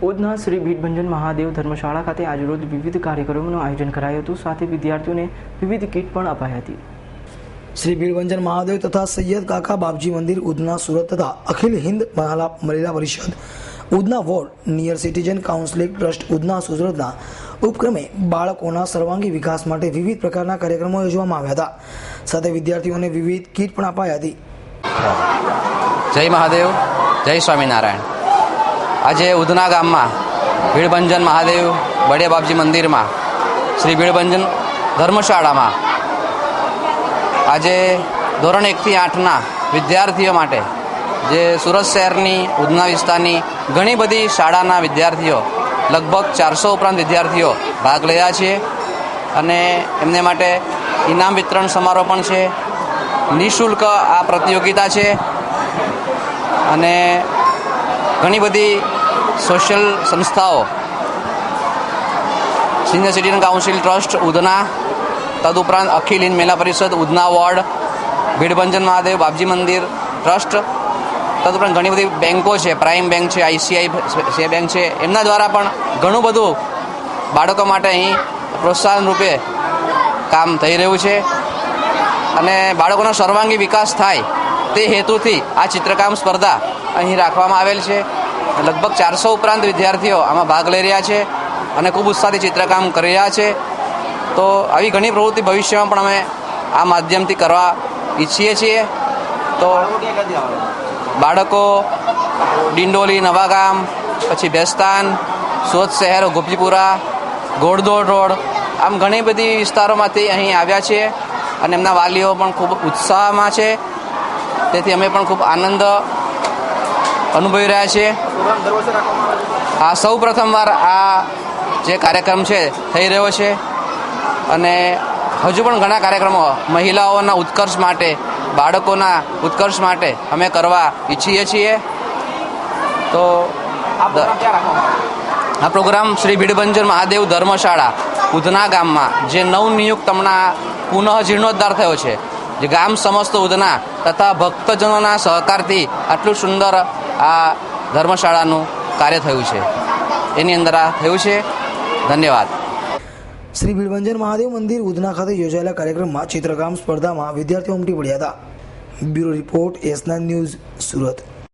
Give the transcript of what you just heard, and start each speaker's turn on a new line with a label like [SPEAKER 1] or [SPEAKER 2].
[SPEAKER 1] ઉધના શ્રી ભીડભંજન મહાદેવ ધર્મશાળા ખાતે આજરોજ વિવિધ કાર્યક્રમોનું આયોજન કરાયું હતું. સાથે વિદ્યાર્થીઓને વિવિધ કીટ પણ અપાઈ હતી.
[SPEAKER 2] શ્રી ભીડભંજન મહાદેવ તથા સૈયદ કાકા બાપજી મંદિર ઉધના સુરત તથા અખિલ હિન્દ મહિલા પરિષદ Udhna ward near citizen council trust Udhna સુરતના ઉપક્રમે બાળકોના સર્વાંગી વિકાસ માટે વિવિધ પ્રકારના કાર્યક્રમો યોજવામાં આવ્યા હતા. સાથે વિદ્યાર્થીઓને વિવિધ કીટ પણ અપાઈ હતી.
[SPEAKER 3] જય મહાદેવ, જય સ્વામિનારાયણ. આજે ઉધના ગામમાં ભીડભંજન મહાદેવ બડે બાપજી મંદિરમાં શ્રી ભીડભંજન ધર્મશાળામાં આજે ધોરણ 1 થી 8ના વિદ્યાર્થીઓ માટે જે સુરત શહેરની ઉધના વિસ્તારની ઘણી બધી શાળાના વિદ્યાર્થીઓ લગભગ 400 ઉપરાંત વિદ્યાર્થીઓ ભાગ રહ્યા છે અને એમને માટે ઇનામ વિતરણ સમારોહ પણ છે. નિઃશુલ્ક આ પ્રતિયોગિતા છે અને ઘણી બધી સોશિયલ સંસ્થાઓ senior citizen council trust Udhna, તદુપરાંત અખિલ હિન્દ મહિલા પરિષદ ઉધના વોર્ડ, ભીડભંજન મહાદેવ બાપજી મંદિર ટ્રસ્ટ, તદુપરાંત ઘણી બધી બેન્કો છે, પ્રાઇમ બેંક છે, ICICI બેંક છે, એમના દ્વારા પણ ઘણું બધું બાળકો માટે અહીં પ્રોત્સાહન રૂપે કામ થઈ રહ્યું છે અને બાળકોનો સર્વાંગી વિકાસ થાય તે હેતુથી આ ચિત્રકામ સ્પર્ધા અહીં રાખવામાં આવેલ છે. લગભગ 400 ઉપરાંત વિદ્યાર્થીઓ આમાં ભાગ લઈ રહ્યા છે અને ખૂબ ઉત્સાહથી ચિત્રકામ કરી રહ્યા છે. તો આવી ઘણી પ્રવૃત્તિ ભવિષ્યમાં પણ અમે આ માધ્યમથી કરવા ઈચ્છીએ છીએ. તો બાળકો ડિંડોલી, નવાગામ, પછી ભેસ્તાન, સુરત શહેર, ગોપીપુરા, ઘોડદોડ રોડ, આમ ઘણી બધી વિસ્તારોમાંથી અહીં આવ્યા છે અને એમના વાલીઓ પણ ખૂબ ઉત્સાહમાં છે. તેથી અમે પણ ખૂબ આનંદ અનુભવી રહ્યા છીએ. આ સૌ પ્રથમવાર આ જે કાર્યક્રમ છે થઈ રહ્યો છે અને હજુ પણ ઘણા કાર્યક્રમો મહિલાઓના ઉત્કર્ષ માટે, બાળકોના ઉત્કર્ષ માટે અમે કરવા ઈચ્છીએ છીએ. તો આ પ્રોગ્રામ શ્રી ભીડભંજન મહાદેવ ધર્મશાળા ઉધના ગામમાં જે નવનિયુક્ત હમણાં પુનઃ જીર્ણોદ્ધાર થયો છે, જે ગામ સમસ્ત ઉધના તથા ભક્તજનોના સહકારથી આટલું સુંદર આ ધર્મશાળાનું કાર્ય થયું છે, એની અંદર આ થયું છે. ધન્યવાદ.
[SPEAKER 2] શ્રી ભીડભંજન મહાદેવ મંદિર ઉધના ખાતે યોજાયેલા કાર્યક્રમમાં ચિત્રકામ સ્પર્ધામાં વિદ્યાર્થીઓ ઉમટી પડ્યા હતા. Bureau report, S9 news, Surat.